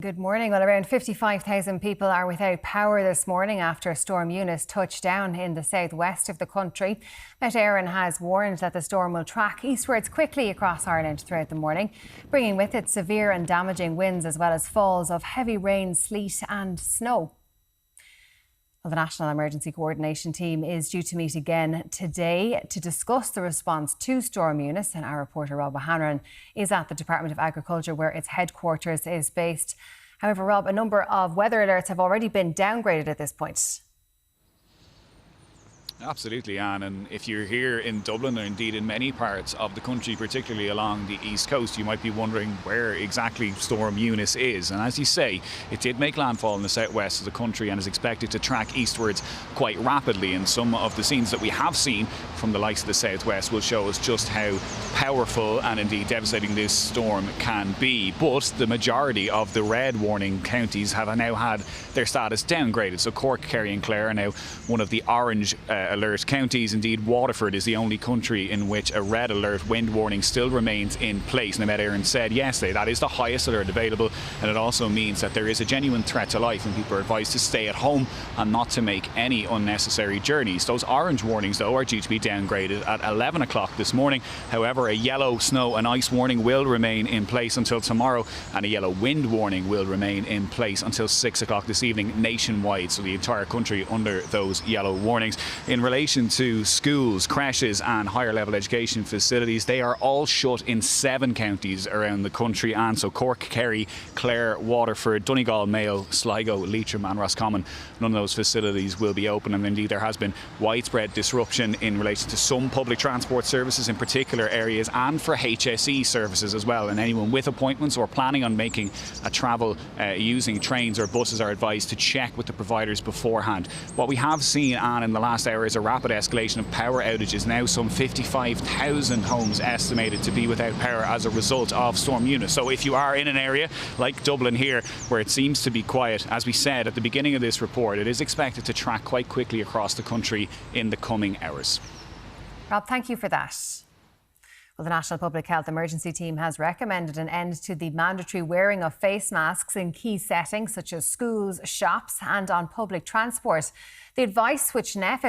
Good morning. Well, around 55,000 people are without power this morning after Storm Eunice touched down in the southwest of the country. Met Eireann has warned that the storm will track eastwards quickly across Ireland throughout the morning, bringing with it severe and damaging winds as well as falls of heavy rain, sleet and snow. Well, the National Emergency Coordination Team is due to meet again today to discuss the response to Storm Eunice, and our reporter Rob Eireann is at the Department of Agriculture where its headquarters is based. However, Rob, a number of weather alerts have already been downgraded at this point. Absolutely, Anne, and if you're here in Dublin or indeed in many parts of the country, particularly along the east coast, you might be wondering where exactly Storm Eunice is. And as you say, it did make landfall in the southwest of the country and is expected to track eastwards quite rapidly. And some of the scenes that we have seen from the likes of the southwest will show us just how powerful and indeed devastating this storm can be. But the majority of the red warning counties have now had their status downgraded. So Cork, Kerry and Clare are now one of the orange alert counties. Indeed, Waterford is the only country in which a red alert wind warning still remains in place. And Met Eireann said yesterday that is the highest alert available, and it also means that there is a genuine threat to life and people are advised to stay at home and not to make any unnecessary journeys. Those orange warnings, though, are due to be downgraded at 11 o'clock this morning. However, a yellow snow and ice warning will remain in place until tomorrow, and a yellow wind warning will remain in place until 6 o'clock this evening nationwide. So the entire country under those yellow warnings. In relation to schools, creches and higher level education facilities, they are all shut in 7 counties around the country, and so Cork, Kerry, Clare, Waterford, Donegal, Mayo, Sligo, Leitrim and Roscommon, none of those facilities will be open. And indeed there has been widespread disruption in relation to some public transport services in particular areas and for HSE services as well, and anyone with appointments or planning on making a travel using trains or buses are advised to check with the providers beforehand. What we have seen, Anne, in the last hour is a rapid escalation of power outages. Now some 55,000 homes estimated to be without power as a result of Storm Eunice. So if you are in an area like Dublin here where it seems to be quiet, as we said at the beginning of this report, it is expected to track quite quickly across the country in the coming hours. Rob, thank you for that. Well, the National Public Health Emergency Team has recommended an end to the mandatory wearing of face masks in key settings such as schools, shops and on public transport. The advice, which NPHET